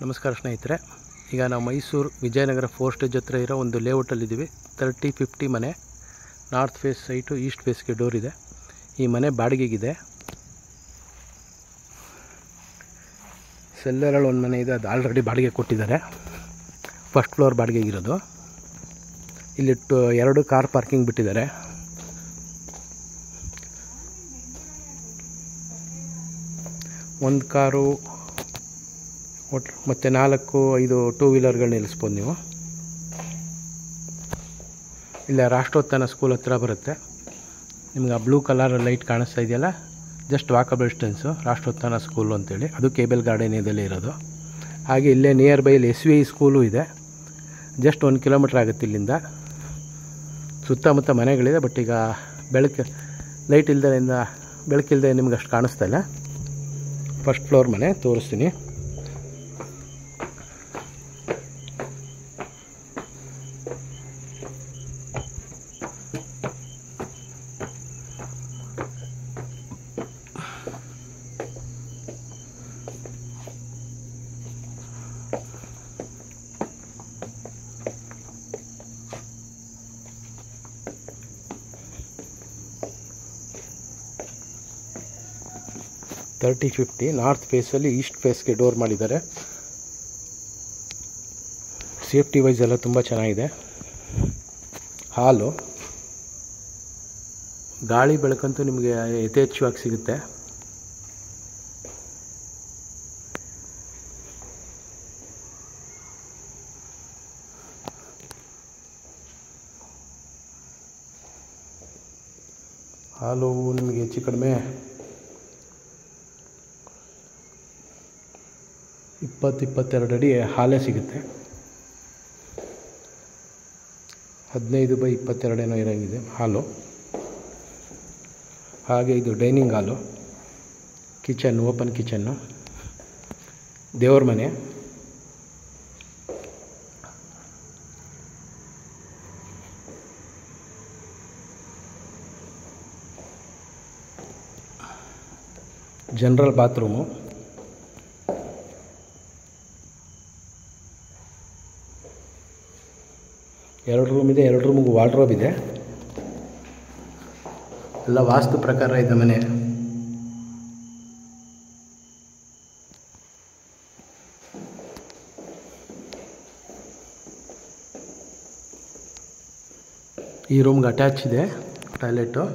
ನಮಸ್ಕಾರ ಸ್ನೇಹಿತರೆ, ಈಗ ನಾವು ಮೈಸೂರು ವಿಜಯನಗರ 4 ಸ್ಟೇಜ್ ಹತ್ರ ಇರೋ ಒಂದು ಲೇಔಟಲ್ಲಿದ್ದೀವಿ. 30-50 ಮನೆ, ನಾರ್ತ್ ಫೇಸ್ ಸೈಟು, ಈಸ್ಟ್ ಫೇಸ್ಗೆ ಡೋರ್ ಇದೆ. ಈ ಮನೆ ಬಾಡಿಗೆಗಿದೆ. ಸೆಲ್ಲರಲ್ಲಿ ಒಂದು ಮನೆ ಇದೆ, ಅದು ಆಲ್ರೆಡಿ ಬಾಡಿಗೆ ಕೊಟ್ಟಿದ್ದಾರೆ. ಫಸ್ಟ್ ಫ್ಲೋರ್ ಬಾಡಿಗೆಗಿರೋದು. ಇಲ್ಲಿ 2 ಕಾರ್ ಪಾರ್ಕಿಂಗ್ ಬಿಟ್ಟಿದ್ದಾರೆ. ಒಂದು ಕಾರು ಮತ್ತು 4-5 ಟೂ ವೀಲರ್ಗಳು ನಿಲ್ಲಿಸ್ಬೋದು ನೀವು. ಇಲ್ಲ ರಾಷ್ಟ್ರೋತ್ಥಾನ ಸ್ಕೂಲ್ ಹತ್ರ ಬರುತ್ತೆ. ನಿಮ್ಗೆ ಆ ಬ್ಲೂ ಕಲರ್ ಲೈಟ್ ಕಾಣಿಸ್ತಾ ಇದೆಯಲ್ಲ, just walkable distance Rashtrotthana school ಅಂತೇಳಿ. ಅದು ಕೇಬಲ್ ಗಾರ್ಡನ್ ಇದರಲ್ಲಿ ಇರೋದು. ಹಾಗೆ ಇಲ್ಲೇ ನಿಯರ್ ಬೈ ಇಲ್ಲಿ SVI ಸ್ಕೂಲು ಇದೆ. ಜಸ್ಟ್ 1 ಕಿಲೋಮೀಟ್ರ್ ಆಗುತ್ತೆ ಇಲ್ಲಿಂದ. ಸುತ್ತಮುತ್ತ ಮನೆಗಳಿದೆ, ಬಟ್ ಈಗ ಲೈಟ್ ಇಲ್ದೆಯಿಂದ ಬೆಳಕಿಲ್ಲದೆ ನಿಮ್ಗೆ ಅಷ್ಟು ಕಾಣಿಸ್ತಾ ಇಲ್ಲ. ಫಸ್ಟ್ ಫ್ಲೋರ್ ಮನೆ ತೋರಿಸ್ತೀನಿ. (30-50) ನಾರ್ತ್ ಫೇಸಲ್ಲಿ ಈಸ್ಟ್ ಫೇಸ್ಗೆ ಡೋರ್ ಮಾಡಿದ್ದಾರೆ. ಸೇಫ್ಟಿ ವೈಸ್ ಎಲ್ಲ ತುಂಬ ಚೆನ್ನಾಗಿದೆ. ಹಾಲು, ಗಾಳಿ ಬೆಳಕಂತೂ ನಿಮಗೆ ಯಥೇಚ್ಛವಾಗಿ ಸಿಗುತ್ತೆ. ಹಾಲು ನಿಮಗೆ ಹೆಚ್ಚು ಕಡಿಮೆ 20-22 ಅಡಿ ಹಾಲೇ ಸಿಗುತ್ತೆ. 15/22 ಏನೋ ಇರೋಂಗಿದೆ ಹಾಲು. ಹಾಗೆ ಇದು ಡೈನಿಂಗ್ ಹಾಲು, ಕಿಚನ್, ಓಪನ್ ಕಿಚನ್ನು, ದೇವ್ರ ಮನೆ. ಜನರಲ್ ಬಾತ್ರೂಮು, ಎರಡು ರೂಮ್ ಇದೆ. 2 ರೂಮಿಗೆ ವಾರ್ಡ್ರೋಬ್ ಇದೆ. ಎಲ್ಲ ವಾಸ್ತು ಪ್ರಕಾರ ಇದೆ ಮನೆ. ಈ ರೂಮ್ಗೆ ಅಟ್ಯಾಚ್ ಇದೆ ಟಾಯ್ಲೆಟು.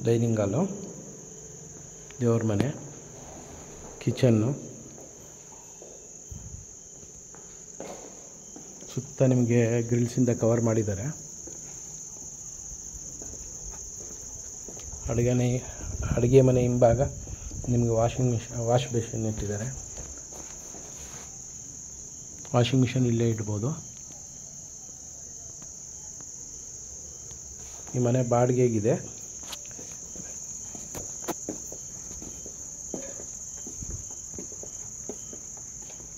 ಡೈನಿಂಗ್ ಹಾಲು, ದೇವ್ರ ಮನೆ, ಕಿಚನ್ನು. ಸುತ್ತ ನಿಮಗೆ ಗ್ರಿಲ್ಸಿಂದ ಕವರ್ ಮಾಡಿದ್ದಾರೆ. ಅಡುಗೆ ಮನೆ ಹಿಂಭಾಗ ನಿಮಗೆ ವಾಶ್ ಬೇಸಿನ್ ಇಟ್ಟಿದ್ದಾರೆ. ವಾಷಿಂಗ್ ಮಿಷನ್ ಇಲ್ಲೇ ಇಡ್ಬೋದು. ಈ ಮನೆ ಬಾಡಿಗೆಗಿದೆ.